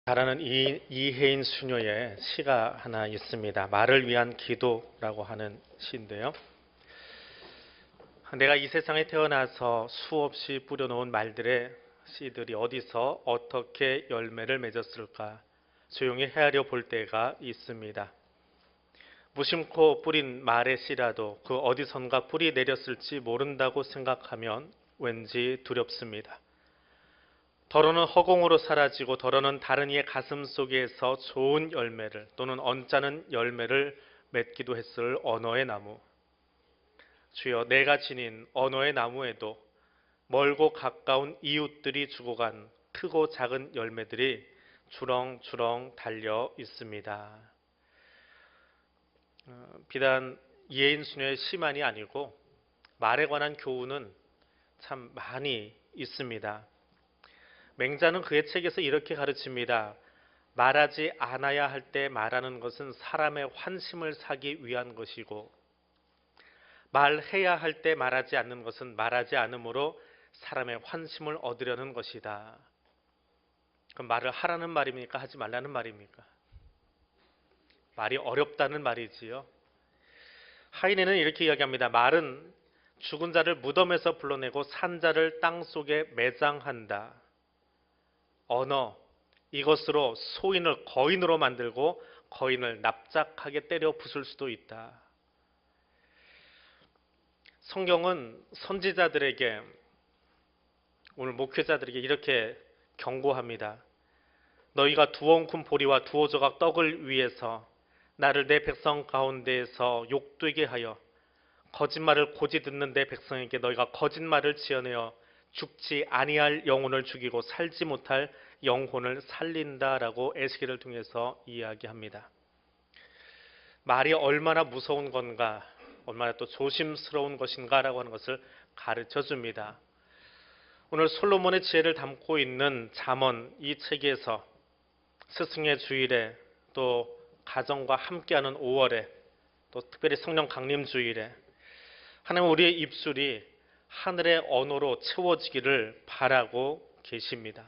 잘하는 이혜인 수녀의 시가 하나 있습니다. 말을 위한 기도라고 하는 시인데요. 내가 이 세상에 태어나서 수없이 뿌려놓은 말들의 씨들이 어디서 어떻게 열매를 맺었을까 조용히 헤아려 볼 때가 있습니다. 무심코 뿌린 말의 씨라도 그 어디선가 뿌리 내렸을지 모른다고 생각하면 왠지 두렵습니다. 더러는 허공으로 사라지고 더러는 다른 이의 가슴 속에서 좋은 열매를 또는 언짢은 열매를 맺기도 했을 언어의 나무. 주여, 내가 지닌 언어의 나무에도 멀고 가까운 이웃들이 주고 간 크고 작은 열매들이 주렁주렁 달려 있습니다. 비단 이혜인 수녀의 시만이 아니고 말에 관한 교훈은 참 많이 있습니다. 맹자는 그의 책에서 이렇게 가르칩니다. 말하지 않아야 할 때 말하는 것은 사람의 환심을 사기 위한 것이고 말해야 할 때 말하지 않는 것은 말하지 않으므로 사람의 환심을 얻으려는 것이다. 그럼 말을 하라는 말입니까? 하지 말라는 말입니까? 말이 어렵다는 말이지요. 하이네는 이렇게 이야기합니다. 말은 죽은 자를 무덤에서 불러내고 산 자를 땅속에 매장한다. 언어, 이것으로 소인을 거인으로 만들고 거인을 납작하게 때려 부술 수도 있다. 성경은 선지자들에게, 오늘 목회자들에게 이렇게 경고합니다. 너희가 두 엉큼 보리와 두어 조각 떡을 위해서 나를 내 백성 가운데에서 욕되게 하여 거짓말을 고지 듣는 내 백성에게 너희가 거짓말을 지어내어 죽지 아니할 영혼을 죽이고 살지 못할 영혼을 살린다라고 에스겔을 통해서 이야기합니다. 말이 얼마나 무서운 건가, 얼마나 또 조심스러운 것인가라고 하는 것을 가르쳐 줍니다. 오늘 솔로몬의 지혜를 담고 있는 잠언 이 책에서 스승의 주일에 또 가정과 함께하는 5월에 또 특별히 성령 강림 주일에 하나님은 우리의 입술이 하늘의 언어로 채워지기를 바라고 계십니다.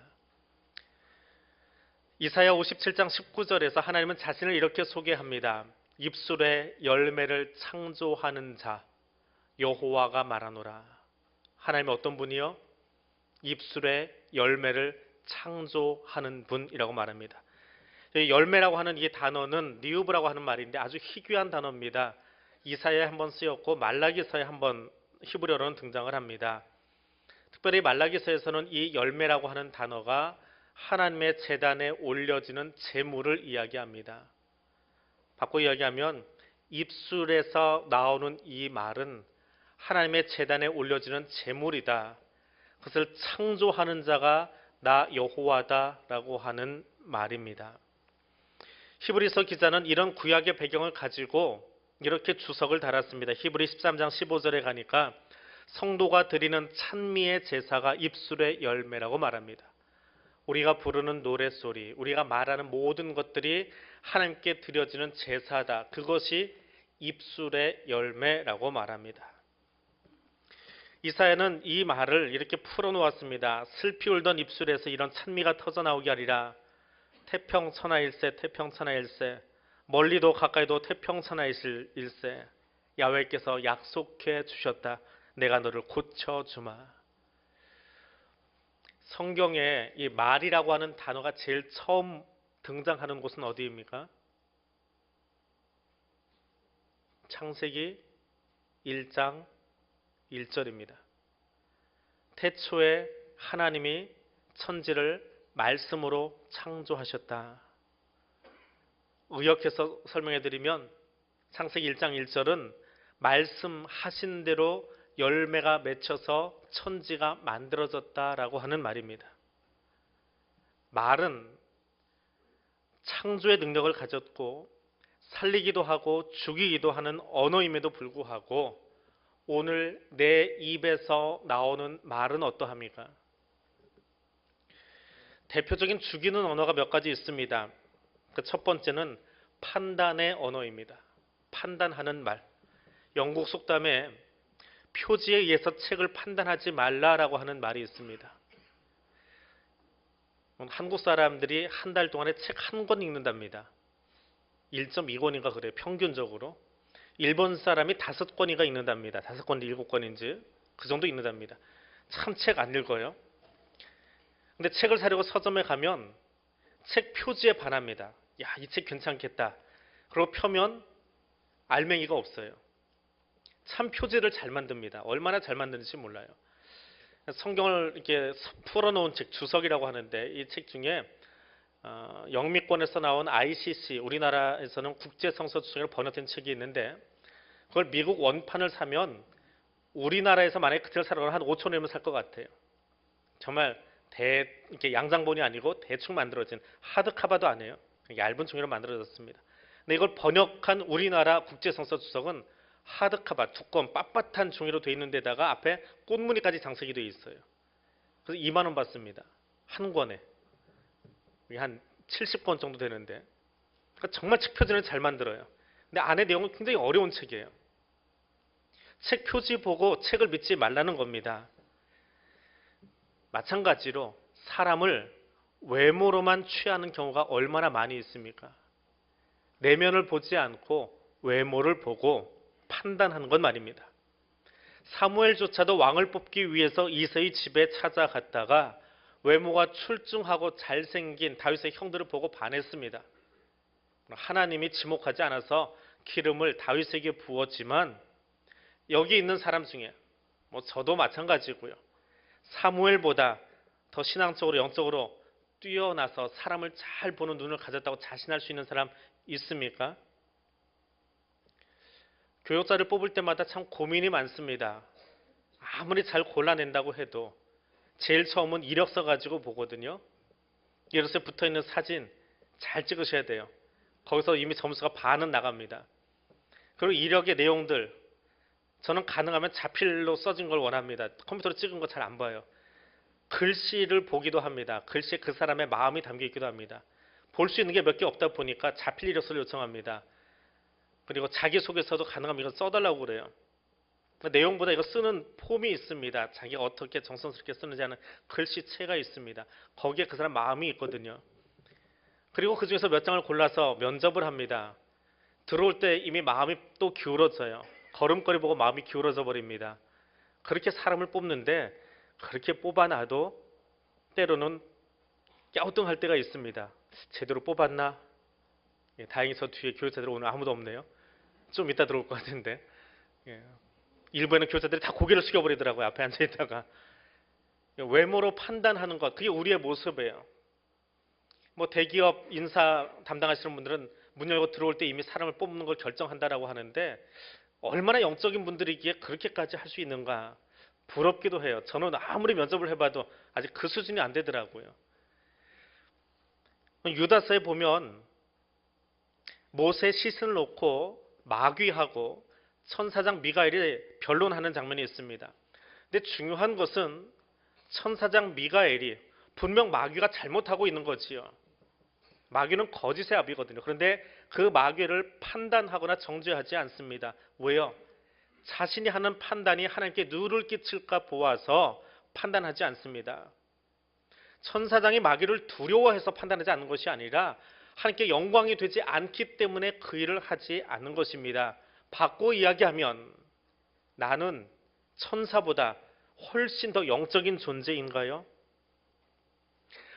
이사야 57장 19절에서 하나님은 자신을 이렇게 소개합니다. 입술의 열매를 창조하는 자 여호와가 말하노라. 하나님은 어떤 분이요? 입술의 열매를 창조하는 분이라고 말합니다. 열매라고 하는 이 단어는 니우브라고 하는 말인데 아주 희귀한 단어입니다. 이사야에 한번 쓰였고 말라기서에 한번 히브리어로는 등장을 합니다. 특별히 말라기서에서는 이 열매라고 하는 단어가 하나님의 제단에 올려지는 제물을 이야기합니다. 바꿔 이야기하면 입술에서 나오는 이 말은 하나님의 제단에 올려지는 제물이다. 그것을 창조하는 자가 나 여호와다라고 하는 말입니다. 히브리서 기자는 이런 구약의 배경을 가지고 이렇게 주석을 달았습니다. 히브리 13장 15절에 가니까 성도가 드리는 찬미의 제사가 입술의 열매라고 말합니다. 우리가 부르는 노랫소리, 우리가 말하는 모든 것들이 하나님께 드려지는 제사다. 그것이 입술의 열매라고 말합니다. 이사야는 이 말을 이렇게 풀어놓았습니다. 슬피 울던 입술에서 이런 찬미가 터져나오게 하리라. 태평천하일세 태평천하일세 멀리도 가까이도 태평천하일세 야훼께서 약속해 주셨다. 내가 너를 고쳐주마. 성경에 이 말이라고 하는 단어가 제일 처음 등장하는 곳은 어디입니까? 창세기 1장 1절입니다. 태초에 하나님이 천지를 말씀으로 창조하셨다. 의역해서 설명해 드리면 창세기 1장 1절은 말씀하신 대로 열매가 맺혀서 천지가 만들어졌다라고 하는 말입니다. 말은 창조의 능력을 가졌고 살리기도 하고 죽이기도 하는 언어임에도 불구하고 오늘 내 입에서 나오는 말은 어떠합니까? 대표적인 죽이는 언어가 몇 가지 있습니다. 그 첫 번째는 판단의 언어입니다. 판단하는 말. 영국 속담에 표지에 의해서 책을 판단하지 말라라고 하는 말이 있습니다. 한국 사람들이 한 달 동안에 책 한 권 읽는답니다. 1.2권인가 그래요. 평균적으로. 일본 사람이 5권인가 읽는답니다. 5권인지 7권인지 그 정도 읽는답니다. 참 책 안 읽어요. 근데 책을 사려고 서점에 가면 책 표지에 반합니다. 야, 이 책 괜찮겠다. 그리고 펴면 알맹이가 없어요. 참 표지를 잘 만듭니다. 얼마나 잘 만드는지 몰라요. 성경을 이렇게 풀어놓은 책, 주석이라고 하는데 이 책 중에 영미권에서 나온 ICC, 우리나라에서는 국제성서주석으로 번역된 책이 있는데 그걸 미국 원판을 사면 우리나라에서 만약에 그 책을 사러 가면 한 5천 원이면 살 것 같아요. 정말 이렇게 양장본이 아니고 대충 만들어진 하드카바도 아니에요. 얇은 종이로 만들어졌습니다. 근데 이걸 번역한 우리나라 국제성서주석은 하드카바, 두꺼운 빳빳한 종이로 되어 있는 데다가 앞에 꽃무늬까지 장식이 되어 있어요. 그래서 2만 원 받습니다. 한 권에. 이게 한 70권 정도 되는데. 그러니까 정말 책 표지는 잘 만들어요. 근데 안에 내용은 굉장히 어려운 책이에요. 책 표지 보고 책을 믿지 말라는 겁니다. 마찬가지로 사람을 외모로만 취하는 경우가 얼마나 많이 있습니까? 내면을 보지 않고 외모를 보고 판단하는 건 말입니다. 사무엘조차도 왕을 뽑기 위해서 이새의 집에 찾아갔다가 외모가 출중하고 잘생긴 다윗의 형들을 보고 반했습니다. 하나님이 지목하지 않아서 기름을 다윗에게 부었지만 여기 있는 사람 중에 저도 마찬가지고요. 사무엘보다 더 신앙적으로 영적으로 뛰어나서 사람을 잘 보는 눈을 가졌다고 자신할 수 있는 사람 있습니까? 교육자를 뽑을 때마다 참 고민이 많습니다. 아무리 잘 골라낸다고 해도 제일 처음은 이력서 가지고 보거든요. 이력서에 붙어있는 사진 잘 찍으셔야 돼요. 거기서 이미 점수가 반은 나갑니다. 그리고 이력의 내용들 저는 가능하면 자필로 써진 걸 원합니다. 컴퓨터로 찍은 거 잘 안 봐요. 글씨를 보기도 합니다. 글씨에 그 사람의 마음이 담겨 있기도 합니다. 볼 수 있는 게 몇 개 없다 보니까 자필 이력서를 요청합니다. 그리고 자기소개서도 가능하면 이거 써달라고 그래요. 내용보다 이거 쓰는 폼이 있습니다. 자기가 어떻게 정성스럽게 쓰는지 하는 글씨체가 있습니다. 거기에 그 사람 마음이 있거든요. 그리고 그 중에서 몇 장을 골라서 면접을 합니다. 들어올 때 이미 마음이 또 기울어져요. 걸음걸이 보고 마음이 기울어져 버립니다. 그렇게 사람을 뽑는데 그렇게 뽑아놔도 때로는 갸우뚱할 때가 있습니다. 제대로 뽑았나? 예, 다행히 저 뒤에 교육자들 오늘 아무도 없네요. 좀 이따 들어올 것 같은데. 예. 일부에는 교육자들이 다 고개를 숙여버리더라고요. 앞에 앉아있다가. 외모로 판단하는 것, 그게 우리의 모습이에요. 대기업 인사 담당하시는 분들은 문 열고 들어올 때 이미 사람을 뽑는 걸 결정한다라고 하는데 얼마나 영적인 분들이기에 그렇게까지 할 수 있는가 부럽기도 해요. 저는 아무리 면접을 해봐도 아직 그 수준이 안 되더라고요. 유다서에 보면 모세 시신을 놓고 마귀하고 천사장 미가엘이 변론하는 장면이 있습니다. 근데 중요한 것은 천사장 미가엘이 분명 마귀가 잘못하고 있는 거지요. 마귀는 거짓의 아비거든요. 그런데 그 마귀를 판단하거나 정죄하지 않습니다. 왜요? 자신이 하는 판단이 하나님께 누를 끼칠까 보아서 판단하지 않습니다. 천사장이 마귀를 두려워해서 판단하지 않는 것이 아니라 하나님께 영광이 되지 않기 때문에 그 일을 하지 않는 것입니다. 바꿔 이야기하면 나는 천사보다 훨씬 더 영적인 존재인가요?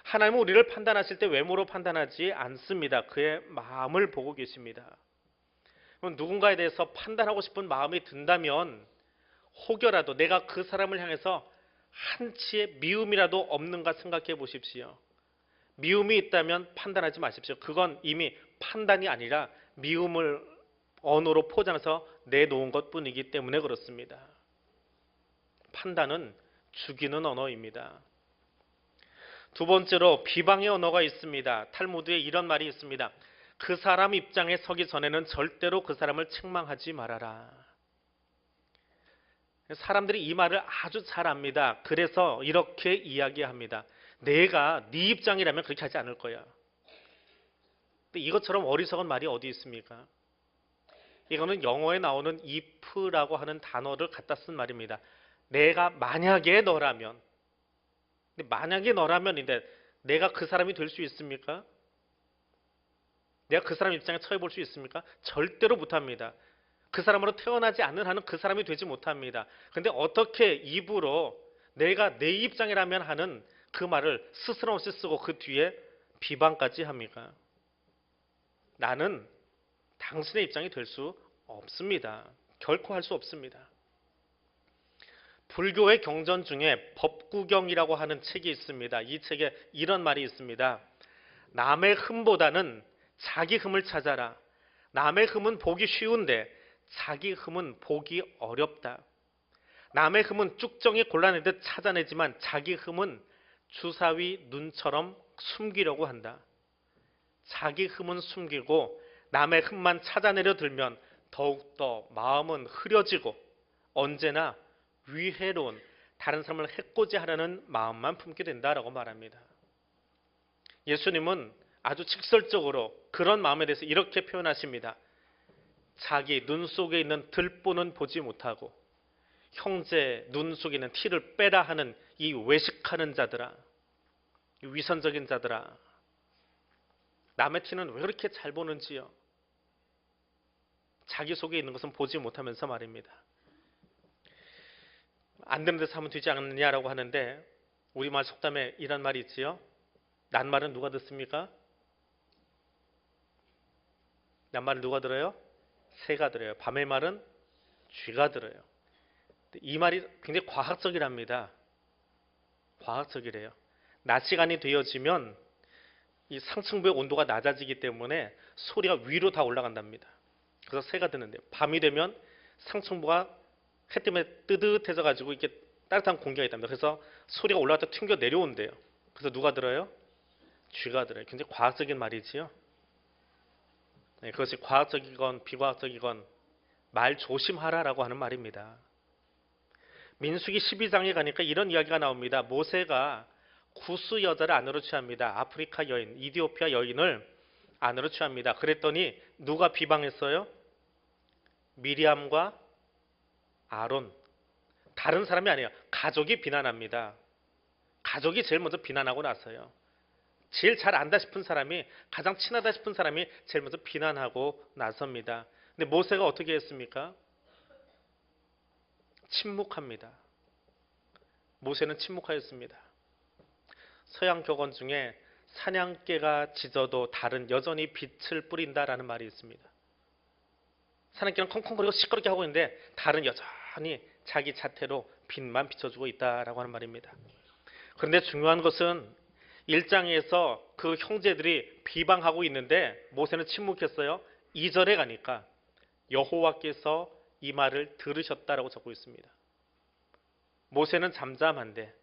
하나님은 우리를 판단하실 때 외모로 판단하지 않습니다. 그의 마음을 보고 계십니다. 누군가에 대해서 판단하고 싶은 마음이 든다면 혹여라도 내가 그 사람을 향해서 한치의 미움이라도 없는가 생각해 보십시오. 미움이 있다면 판단하지 마십시오. 그건 이미 판단이 아니라 미움을 언어로 포장해서 내놓은 것뿐이기 때문에 그렇습니다. 판단은 죽이는 언어입니다. 두 번째로 비방의 언어가 있습니다. 탈무드에 이런 말이 있습니다. 그 사람 입장에 서기 전에는 절대로 그 사람을 책망하지 말아라. 사람들이 이 말을 아주 잘 압니다. 그래서 이렇게 이야기합니다. 내가 네 입장이라면 그렇게 하지 않을 거야. 근데 이것처럼 어리석은 말이 어디 있습니까? 이거는 영어에 나오는 if라고 하는 단어를 갖다 쓴 말입니다. 내가 만약에 너라면, 근데 만약에 너라면인데 내가 그 사람이 될 수 있습니까? 내가 그 사람 입장에 처해 볼 수 있습니까? 절대로 못합니다. 그 사람으로 태어나지 않는 한은 그 사람이 되지 못합니다. 근데 어떻게 입으로 내가 내 입장이라면 하는 그 말을 스스럼 없이 쓰고 그 뒤에 비방까지 합니까? 나는 당신의 입장이 될 수 없습니다. 결코 할 수 없습니다. 불교의 경전 중에 법구경이라고 하는 책이 있습니다. 이 책에 이런 말이 있습니다. 남의 흠보다는 자기 흠을 찾아라. 남의 흠은 보기 쉬운데 자기 흠은 보기 어렵다. 남의 흠은 쭉정이 골라내듯 찾아내지만 자기 흠은 주사위 눈처럼 숨기려고 한다. 자기 흠은 숨기고 남의 흠만 찾아내려 들면 더욱더 마음은 흐려지고 언제나 위해로운 다른 사람을 해코지 하려는 마음만 품게 된다라고 말합니다. 예수님은 아주 직설적으로 그런 마음에 대해서 이렇게 표현하십니다. 자기 눈 속에 있는 들보는 보지 못하고 형제 눈 속에 있는 티를 빼라 하는 이 외식하는 자들아, 이 위선적인 자들아, 남의 티는 왜 그렇게 잘 보는지요? 자기 속에 있는 것은 보지 못하면서 말입니다. 안 되는 데서 하면 되지 않느냐라고 하는데 우리말 속담에 이런 말이 있지요. 낱말은 누가 듣습니까? 낱말을 누가 들어요? 새가 들어요. 밤의 말은 쥐가 들어요. 이 말이 굉장히 과학적이랍니다. 과학적이래요. 낮 시간이 되어지면 이 상층부의 온도가 낮아지기 때문에 소리가 위로 다 올라간답니다. 그래서 새가 드는데 밤이 되면 상층부가 해 때문에 뜨뜻해져 가지고 이렇게 따뜻한 공기가 있답니다. 그래서 소리가 올라갔다 튕겨 내려온대요. 그래서 누가 들어요? 쥐가 들어요. 굉장히 과학적인 말이지요. 네, 그것이 과학적이건 비과학적이건 말 조심하라라고 하는 말입니다. 민수기 12장에 가니까 이런 이야기가 나옵니다. 모세가 구스 여자를 아내로 취합니다. 아프리카 여인, 이디오피아 여인을 아내로 취합니다. 그랬더니 누가 비방했어요? 미리암과 아론. 다른 사람이 아니에요. 가족이 비난합니다. 가족이 제일 먼저 비난하고 나서요. 제일 잘 안다 싶은 사람이, 가장 친하다 싶은 사람이 제일 먼저 비난하고 나섭니다. 근데 모세가 어떻게 했습니까? 침묵합니다. 모세는 침묵하였습니다. 서양 격언 중에 사냥개가 짖어도 달은 여전히 빛을 뿌린다라는 말이 있습니다. 사냥개는 콩콩거리고 시끄럽게 하고 있는데 달은 여전히 자기 자태로 빛만 비춰주고 있다라고 하는 말입니다. 그런데 중요한 것은 1장에서 그 형제들이 비방하고 있는데 모세는 침묵했어요. 2절에 가니까 여호와께서 이 말을 들으셨다라고 적고 있습니다. 모세는 잠잠한데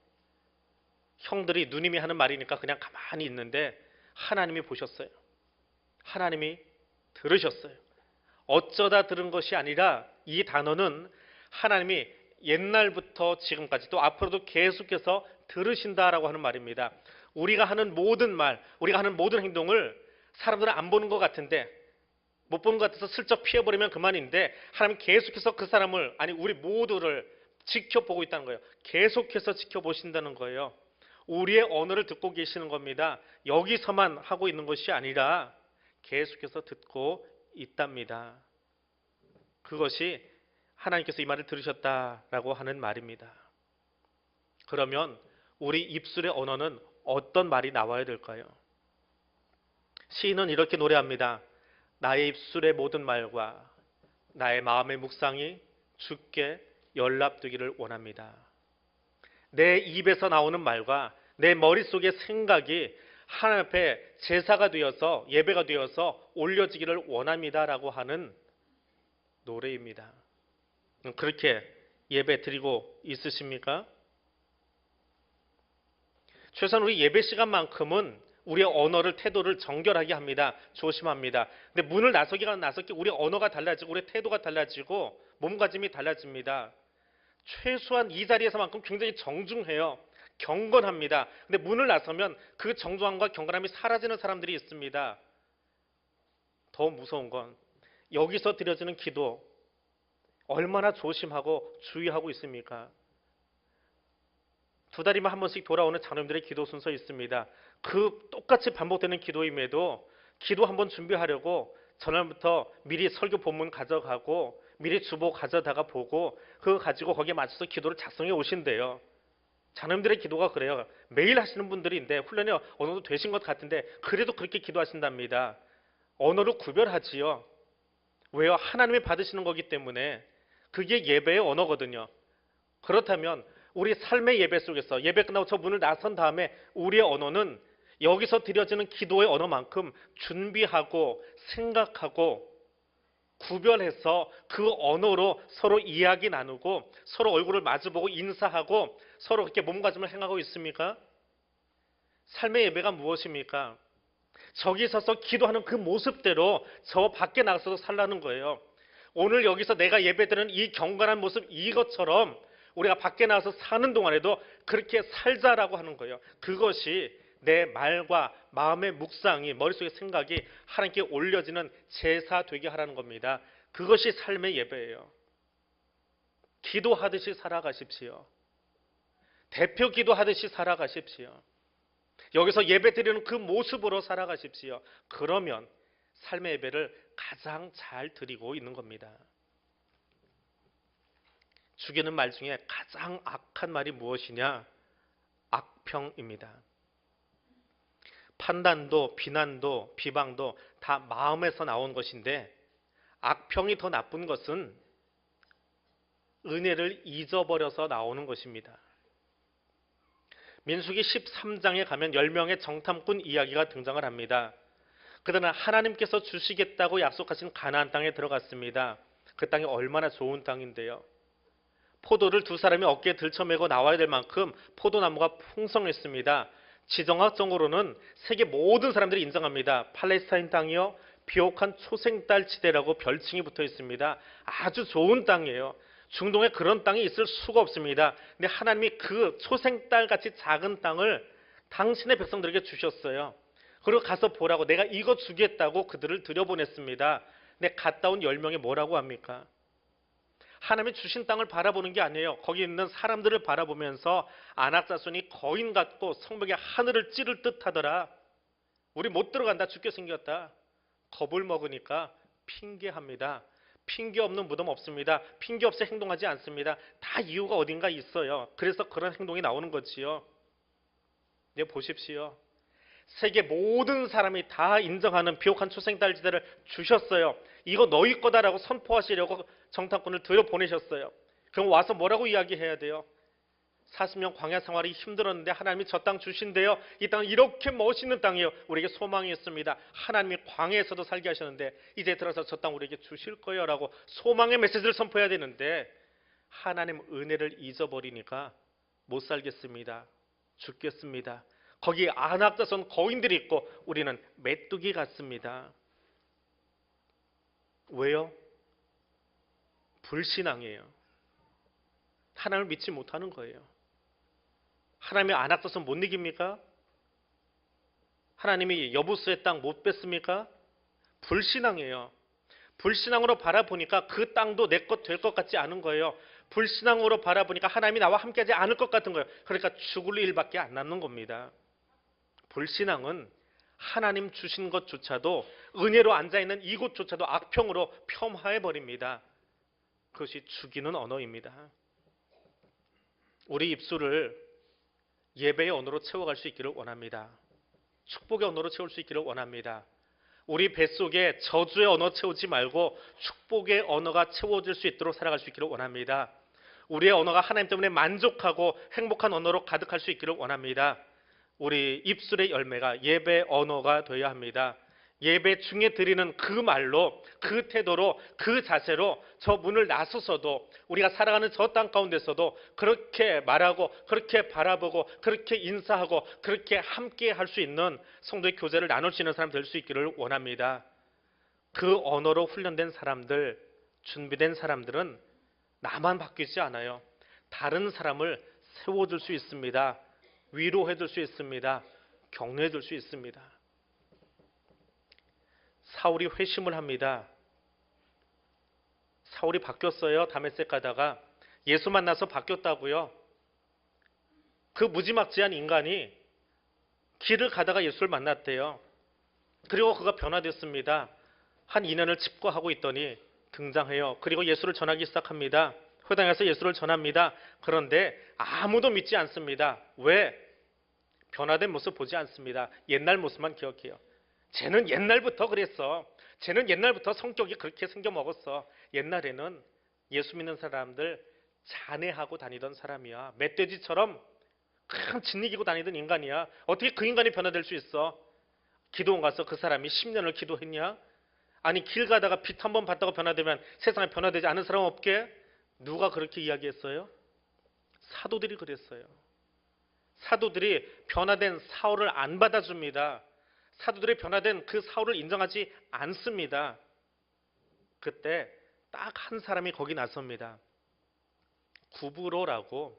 형들이 누님이 하는 말이니까 그냥 가만히 있는데 하나님이 보셨어요. 하나님이 들으셨어요. 어쩌다 들은 것이 아니라 이 단어는 하나님이 옛날부터 지금까지 또 앞으로도 계속해서 들으신다라고 하는 말입니다. 우리가 하는 모든 말, 우리가 하는 모든 행동을 사람들은 안 보는 것 같은데, 못 보는 것 같아서 슬쩍 피해버리면 그만인데 하나님 계속해서 그 사람을, 아니 우리 모두를 지켜보고 있다는 거예요. 계속해서 지켜보신다는 거예요. 우리의 언어를 듣고 계시는 겁니다. 여기서만 하고 있는 것이 아니라 계속해서 듣고 있답니다. 그것이 하나님께서 이 말을 들으셨다라고 하는 말입니다. 그러면 우리 입술의 언어는 어떤 말이 나와야 될까요? 시인은 이렇게 노래합니다. 나의 입술의 모든 말과 나의 마음의 묵상이 주께 연락되기를 원합니다. 내 입에서 나오는 말과 내 머릿속의 생각이 하나님 앞에 제사가 되어서, 예배가 되어서 올려지기를 원합니다라고 하는 노래입니다. 그렇게 예배 드리고 있으십니까? 최소한 우리 예배 시간만큼은 우리의 언어를, 태도를 정결하게 합니다. 조심합니다. 근데 문을 나서기가 나서기 우리 언어가 달라지고 우리 태도가 달라지고 몸가짐이 달라집니다. 최소한 이 자리에서만큼 굉장히 정중해요. 경건합니다. 근데 문을 나서면 그 정중함과 경건함이 사라지는 사람들이 있습니다. 더 무서운 건 여기서 드려지는 기도 얼마나 조심하고 주의하고 있습니까? 2달이면 한 번씩 돌아오는 장로님들의 기도 순서 있습니다. 그 똑같이 반복되는 기도임에도 기도 한번 준비하려고 전날부터 미리 설교 본문 가져가고 미리 주보 가져다가 보고 그거 가지고 거기에 맞춰서 기도를 작성해 오신대요. 자녀들의 기도가 그래요. 매일 하시는 분들인데 훈련이 어느 정도 되신 것 같은데 그래도 그렇게 기도하신답니다. 언어를 구별하지요. 왜요? 하나님이 받으시는 거기 때문에 그게 예배의 언어거든요. 그렇다면 우리 삶의 예배 속에서 예배 끝나고 저 문을 나선 다음에 우리의 언어는 여기서 드려지는 기도의 언어만큼 준비하고 생각하고 구별해서 그 언어로 서로 이야기 나누고 서로 얼굴을 마주보고 인사하고 서로 그렇게 몸가짐을 행하고 있습니까? 삶의 예배가 무엇입니까? 저기 서서 기도하는 그 모습대로 저 밖에 나가서도 살라는 거예요. 오늘 여기서 내가 예배드리는 이 경건한 모습 이것처럼 우리가 밖에 나가서 사는 동안에도 그렇게 살자라고 하는 거예요. 그것이 내 말과 마음의 묵상이 머릿속의 생각이 하나님께 올려지는 제사 되게 하라는 겁니다. 그것이 삶의 예배예요. 기도하듯이 살아가십시오. 대표 기도하듯이 살아가십시오. 여기서 예배 드리는 그 모습으로 살아가십시오. 그러면 삶의 예배를 가장 잘 드리고 있는 겁니다. 죽이는 말 중에 가장 악한 말이 무엇이냐? 악평입니다. 판단도 비난도 비방도 다 마음에서 나온 것인데 악평이 더 나쁜 것은 은혜를 잊어버려서 나오는 것입니다. 민수기 13장에 가면 10명의 정탐꾼 이야기가 등장을 합니다. 그들은 하나님께서 주시겠다고 약속하신 가나안 땅에 들어갔습니다. 그 땅이 얼마나 좋은 땅인데요. 포도를 두 사람이 어깨에 들쳐매고 나와야 될 만큼 포도나무가 풍성했습니다. 지정학적으로는 세계 모든 사람들이 인정합니다. 팔레스타인 땅이요, 비옥한 초생딸 지대라고 별칭이 붙어 있습니다. 아주 좋은 땅이에요. 중동에 그런 땅이 있을 수가 없습니다. 근데 하나님이 그 초생딸같이 작은 땅을 당신의 백성들에게 주셨어요. 그리고 가서 보라고 내가 이거 주겠다고 그들을 들여보냈습니다. 근데 갔다 온 10명이 뭐라고 합니까? 하나님이 주신 땅을 바라보는 게 아니에요. 거기 있는 사람들을 바라보면서 안악자손이 거인 같고 성벽에 하늘을 찌를 듯 하더라. 우리 못 들어간다. 죽게 생겼다. 겁을 먹으니까 핑계합니다. 핑계 없는 무덤 없습니다. 핑계 없이 행동하지 않습니다. 다 이유가 어딘가 있어요. 그래서 그런 행동이 나오는 거지요. 이제 보십시오. 세계 모든 사람이 다 인정하는 비옥한 초생딸 지대를 주셨어요. 이거 너희 거다라고 선포하시려고 정탐꾼을 들여보내셨어요. 그럼 와서 뭐라고 이야기해야 돼요? 40년 광야 생활이 힘들었는데 하나님이 저 땅 주신대요. 이 땅은 이렇게 멋있는 땅이에요. 우리에게 소망이 있습니다. 하나님이 광야에서도 살게 하셨는데 이제 들어서 저 땅 우리에게 주실 거예요 라고 소망의 메시지를 선포해야 되는데 하나님 은혜를 잊어버리니까 못 살겠습니다. 죽겠습니다. 거기 안악자손 거인들이 있고 우리는 메뚜기 같습니다. 왜요? 불신앙이에요. 하나님을 믿지 못하는 거예요. 하나님이 안악자손 못 이깁니까? 하나님이 여부수의 땅 못 뺐습니까? 불신앙이에요. 불신앙으로 바라보니까 그 땅도 내 것 될 것 같지 않은 거예요. 불신앙으로 바라보니까 하나님이 나와 함께하지 않을 것 같은 거예요. 그러니까 죽을 일밖에 안 남는 겁니다. 불신앙은 하나님 주신 것조차도 은혜로 앉아있는 이곳조차도 악평으로 폄하해버립니다. 그것이 죽이는 언어입니다. 우리 입술을 예배의 언어로 채워갈 수 있기를 원합니다. 축복의 언어로 채울 수 있기를 원합니다. 우리 뱃속에 저주의 언어 채우지 말고 축복의 언어가 채워질 수 있도록 살아갈 수 있기를 원합니다. 우리의 언어가 하나님 때문에 만족하고 행복한 언어로 가득할 수 있기를 원합니다. 우리 입술의 열매가 예배 언어가 되어야 합니다. 예배 중에 드리는 그 말로, 그 태도로, 그 자세로 저 문을 나서서도 우리가 살아가는 저 땅 가운데서도 그렇게 말하고 그렇게 바라보고 그렇게 인사하고 그렇게 함께 할 수 있는 성도의 교제를 나눌 수 있는 사람 될 수 있기를 원합니다. 그 언어로 훈련된 사람들, 준비된 사람들은 나만 바뀌지 않아요. 다른 사람을 세워줄 수 있습니다. 위로해줄 수 있습니다. 격려해줄 수 있습니다. 사울이 회심을 합니다. 사울이 바뀌었어요. 다메섹 가다가 예수 만나서 바뀌었다고요. 그 무지막지한 인간이 길을 가다가 예수를 만났대요. 그리고 그가 변화됐습니다. 한 2년을 집거하고 있더니 등장해요. 그리고 예수를 전하기 시작합니다. 회당에서 예수를 전합니다. 그런데 아무도 믿지 않습니다. 왜? 변화된 모습 보지 않습니다. 옛날 모습만 기억해요. 쟤는 옛날부터 그랬어. 쟤는 옛날부터 성격이 그렇게 생겨 먹었어. 옛날에는 예수 믿는 사람들 잔해하고 다니던 사람이야. 멧돼지처럼 큰 진리기고 다니던 인간이야. 어떻게 그 인간이 변화될 수 있어? 기도원 가서 그 사람이 10년을 기도했냐? 아니 길 가다가 빛 한 번 봤다고 변화되면 세상에 변화되지 않은 사람 없게? 누가 그렇게 이야기했어요? 사도들이 그랬어요. 사도들이 변화된 사울을 안 받아줍니다. 사도들이 변화된 그 사울을 인정하지 않습니다. 그때 딱 한 사람이 거기 나섭니다. 구브로라고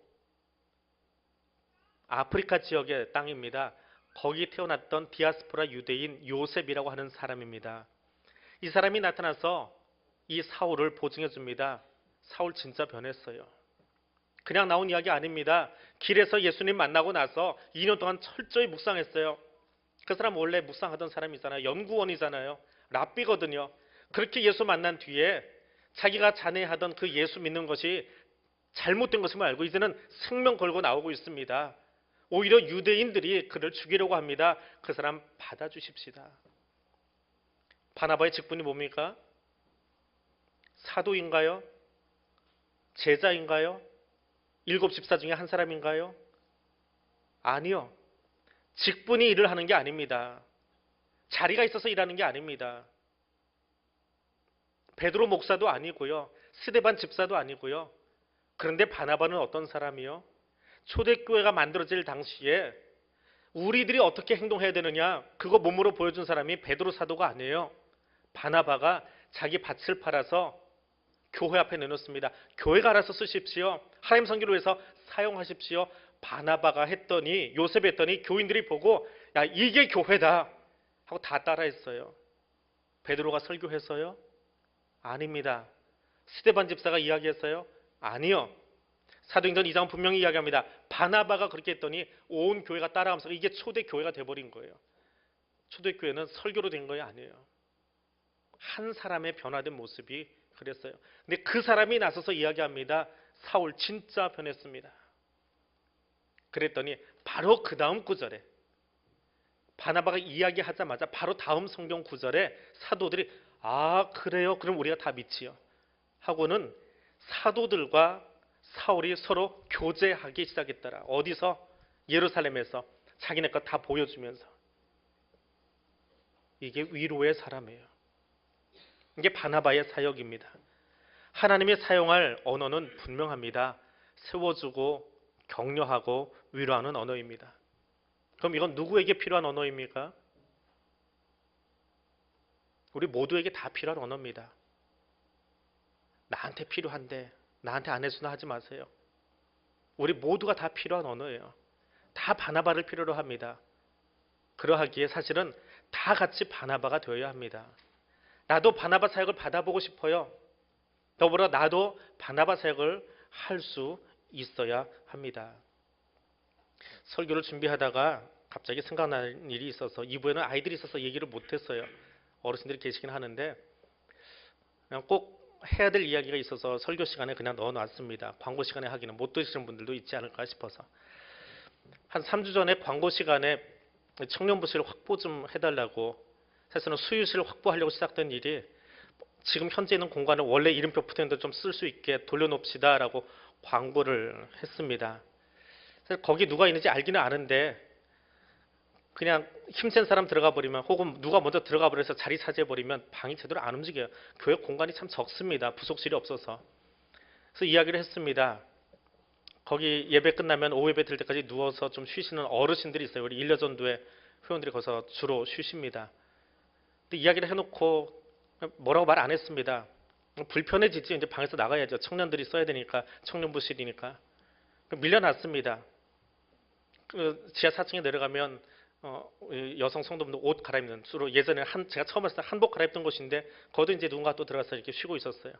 아프리카 지역의 땅입니다. 거기 태어났던 디아스포라 유대인 요셉이라고 하는 사람입니다. 이 사람이 나타나서 이 사울을 보증해 줍니다. 사울 진짜 변했어요. 그냥 나온 이야기 아닙니다. 길에서 예수님 만나고 나서 2년 동안 철저히 묵상했어요. 그 사람 원래 묵상하던 사람이잖아요. 연구원이잖아요. 랍비거든요. 그렇게 예수 만난 뒤에 자기가 잔해하던 그 예수 믿는 것이 잘못된 것임을 알고 이제는 생명 걸고 나오고 있습니다. 오히려 유대인들이 그를 죽이려고 합니다. 그 사람 받아주십시다. 바나바의 직분이 뭡니까? 사도인가요? 제자인가요? 7 집사 중에 한 사람인가요? 아니요. 직분이 일을 하는 게 아닙니다. 자리가 있어서 일하는 게 아닙니다. 베드로 목사도 아니고요. 스데반 집사도 아니고요. 그런데 바나바는 어떤 사람이요? 초대교회가 만들어질 당시에 우리들이 어떻게 행동해야 되느냐 그거 몸으로 보여준 사람이 베드로 사도가 아니에요. 바나바가 자기 밭을 팔아서 교회 앞에 내놓습니다. 교회가 알아서 쓰십시오. 하나님 선교를 위해서 사용하십시오. 바나바가 했더니 요셉이 했더니 교인들이 보고 야 이게 교회다 하고 다 따라했어요. 베드로가 설교했어요? 아닙니다. 스데반 집사가 이야기했어요? 아니요. 사도행전 2장은 분명히 이야기합니다. 바나바가 그렇게 했더니 온 교회가 따라하면서 이게 초대교회가 돼버린 거예요. 초대교회는 설교로 된 거예요? 아니에요. 한 사람의 변화된 모습이 그랬어요. 근데 그 사람이 나서서 이야기합니다. 사울 진짜 변했습니다. 그랬더니 바로 그 다음 구절에 바나바가 이야기하자마자 바로 다음 성경 구절에 사도들이 아 그래요? 그럼 우리가 다 믿지요. 하고는 사도들과 사울이 서로 교제하기 시작했더라. 어디서? 예루살렘에서 자기네 것 다 보여주면서. 이게 위로의 사람이에요. 이게 바나바의 사역입니다. 하나님이 사용할 언어는 분명합니다. 세워주고 격려하고 위로하는 언어입니다. 그럼 이건 누구에게 필요한 언어입니까? 우리 모두에게 다 필요한 언어입니다. 나한테 필요한데 나한테 안 해주나 하지 마세요. 우리 모두가 다 필요한 언어예요. 다 바나바를 필요로 합니다. 그러하기에 사실은 다 같이 바나바가 되어야 합니다. 나도 바나바 사역을 받아보고 싶어요. 더불어 나도 바나바 사역을 할 수 있어야 합니다. 설교를 준비하다가 갑자기 생각나는 일이 있어서 2부에는 아이들이 있어서 얘기를 못했어요. 어르신들이 계시긴 하는데 그냥 꼭 해야 될 이야기가 있어서 설교 시간에 그냥 넣어놨습니다. 광고 시간에 하기는 못 드시는 분들도 있지 않을까 싶어서. 한 3주 전에 광고 시간에 청년부실 확보 좀 해달라고 사실은 수유실을 확보하려고 시작된 일이 지금 현재 있는 공간을 원래 이름표 붙어있는데 좀 쓸 수 있게 돌려놓읍시다 라고 광고를 했습니다. 사실 거기 누가 있는지 알기는 아는데 그냥 힘센 사람 들어가 버리면 혹은 누가 먼저 들어가 버려서 자리 차지해 버리면 방이 제대로 안 움직여요. 교회 공간이 참 적습니다. 부속실이 없어서. 그래서 이야기를 했습니다. 거기 예배 끝나면 오후 예배 들 때까지 누워서 좀 쉬시는 어르신들이 있어요. 우리 일려전도회 회원들이 거기서 주로 쉬십니다. 근데 이야기를 해놓고 뭐라고 말 안 했습니다. 불편해지지 이제 방에서 나가야죠. 청년들이 써야 되니까 청년부실이니까 밀려났습니다. 그 지하 4층에 내려가면 여성 성도분들 옷 갈아입는 주로 예전에 제가 처음 왔을 때 한복 갈아입던 곳인데 거기도 이제 누군가 또 들어가서 이렇게 쉬고 있었어요.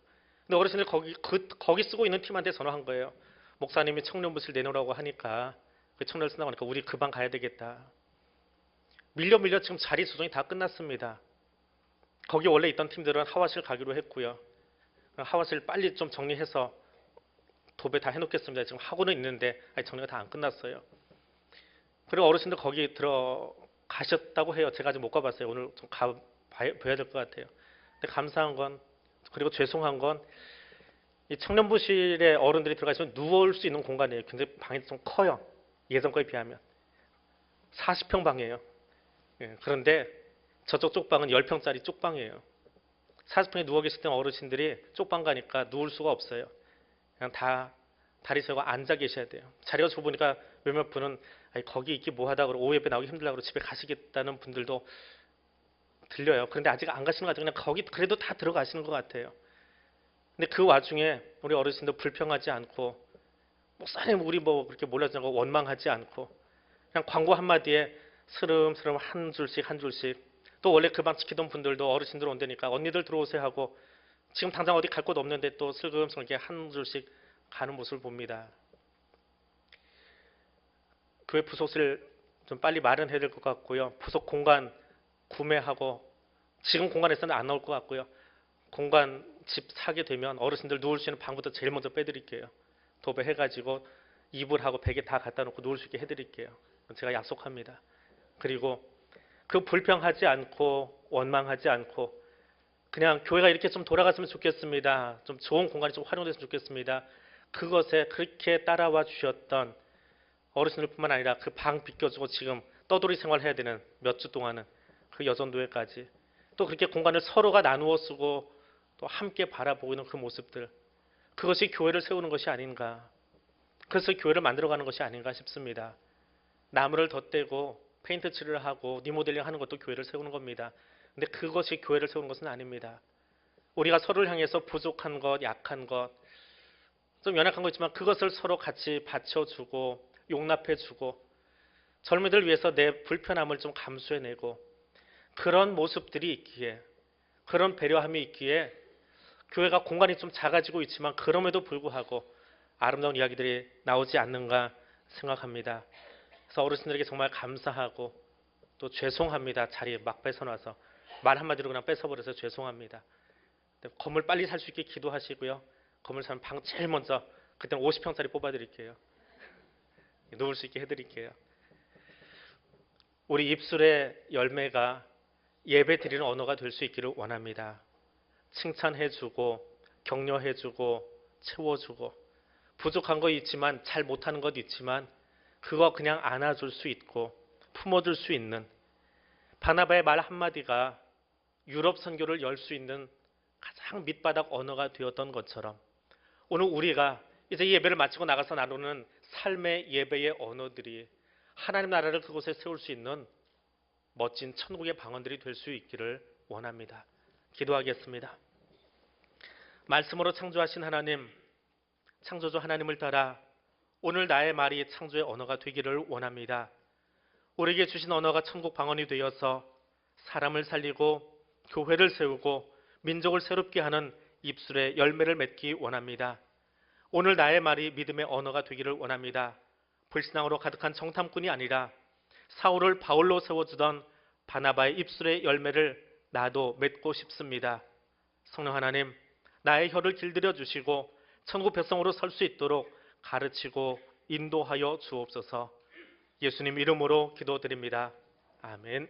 근데 어르신들 거기 쓰고 있는 팀한테 전화한 거예요. 목사님이 청년부실 내놓으라고 하니까 그 청년을 쓴다고 하니까 우리 그 방 가야 되겠다. 밀려 지금 자리 조정이 다 끝났습니다. 거기 원래 있던 팀들은 하와실 가기로 했고요. 하와실 빨리 좀 정리해서 도배 다 해놓겠습니다. 지금 하고는 있는데 아직 정리가 다 안 끝났어요. 그리고 어르신들 거기 들어가셨다고 해요. 제가 아직 못 가봤어요. 오늘 좀 가봐야 될 것 같아요. 근데 감사한 건, 그리고 죄송한 건, 이 청년부실에 어른들이 들어가시면 누울 수 있는 공간이에요. 굉장히 방이 좀 커요. 예전 거에 비하면. 40평 방이에요. 예, 그런데 저쪽 쪽방은 10평짜리 쪽방이에요. 40평에 누워 계실 때 어르신들이 쪽방 가니까 누울 수가 없어요. 그냥 다 다리 세우고 앉아 계셔야 돼요. 자리가 좁으니까 몇몇 분은 아니, 거기 있기 뭐하다 그러고 오후 예배 나오기 힘들다고 집에 가시겠다는 분들도 들려요. 그런데 아직 안 가시는 것 같아요. 그냥 거기 그래도 다 들어가시는 것 같아요. 근데 그 와중에 우리 어르신들 불평하지 않고 목사님 우리 뭐 그렇게 몰라주는 거 원망하지 않고 그냥 광고 한마디에 스름스름 한 줄씩 한 줄씩 또 원래 그 방 지키던 분들도 어르신들 온다니까 언니들 들어오세요 하고 지금 당장 어디 갈 곳 없는데 또 슬금슬금 이렇게 한 줄씩 가는 모습을 봅니다. 교회 부속실 좀 빨리 마련해야 될 것 같고요. 부속 공간 구매하고 지금 공간에서는 안 나올 것 같고요. 공간 집 사게 되면 어르신들 누울 수 있는 방부터 제일 먼저 빼드릴게요. 도배해가지고 이불하고 베개 다 갖다 놓고 누울 수 있게 해드릴게요. 제가 약속합니다. 그리고 그 불평하지 않고 원망하지 않고 그냥 교회가 이렇게 좀 돌아갔으면 좋겠습니다. 좀 좋은 공간이 좀 활용됐으면 좋겠습니다. 그것에 그렇게 따라와 주셨던 어르신들뿐만 아니라 그 방 비껴주고 지금 떠돌이 생활해야 되는 몇 주 동안은 그 여전도회까지 또 그렇게 공간을 서로가 나누어 쓰고 또 함께 바라보고 있는 그 모습들 그것이 교회를 세우는 것이 아닌가 그래서 교회를 만들어가는 것이 아닌가 싶습니다. 나무를 덧대고 페인트 칠을 하고 리모델링 하는 것도 교회를 세우는 겁니다. 근데 그것이 교회를 세우는 것은 아닙니다. 우리가 서로를 향해서 부족한 것, 약한 것, 좀 연약한 거 있지만 그것을 서로 같이 받쳐주고 용납해주고 젊은이들 위해서 내 불편함을 좀 감수해내고 그런 모습들이 있기에 그런 배려함이 있기에 교회가 공간이 좀 작아지고 있지만 그럼에도 불구하고 아름다운 이야기들이 나오지 않는가 생각합니다. 그래서 어르신들에게 정말 감사하고 또 죄송합니다. 자리에 막 뺏어놔서 말 한마디로 그냥 뺏어버려서 죄송합니다. 건물 빨리 살 수 있게 기도하시고요. 건물 사면 방 제일 먼저 그때는 50평짜리 뽑아드릴게요. 누울 수 있게 해드릴게요. 우리 입술의 열매가 예배 드리는 언어가 될 수 있기를 원합니다. 칭찬해주고 격려해주고 채워주고 부족한 거 있지만 잘 못하는 것 있지만 그거 그냥 안아줄 수 있고 품어줄 수 있는 바나바의 말 한마디가 유럽 선교를 열 수 있는 가장 밑바닥 언어가 되었던 것처럼 오늘 우리가 이제 예배를 마치고 나가서 나누는 삶의 예배의 언어들이 하나님 나라를 그곳에 세울 수 있는 멋진 천국의 방언들이 될 수 있기를 원합니다. 기도하겠습니다. 말씀으로 창조하신 하나님, 창조주 하나님을 따라 오늘 나의 말이 창조의 언어가 되기를 원합니다. 우리에게 주신 언어가 천국 방언이 되어서 사람을 살리고 교회를 세우고 민족을 새롭게 하는 입술의 열매를 맺기 원합니다. 오늘 나의 말이 믿음의 언어가 되기를 원합니다. 불신앙으로 가득한 정탐꾼이 아니라 사울을 바울로 세워주던 바나바의 입술의 열매를 나도 맺고 싶습니다. 성령 하나님, 나의 혀를 길들여 주시고 천국 백성으로 설 수 있도록 가르치고 인도하여 주옵소서. 예수님 이름으로 기도드립니다. 아멘.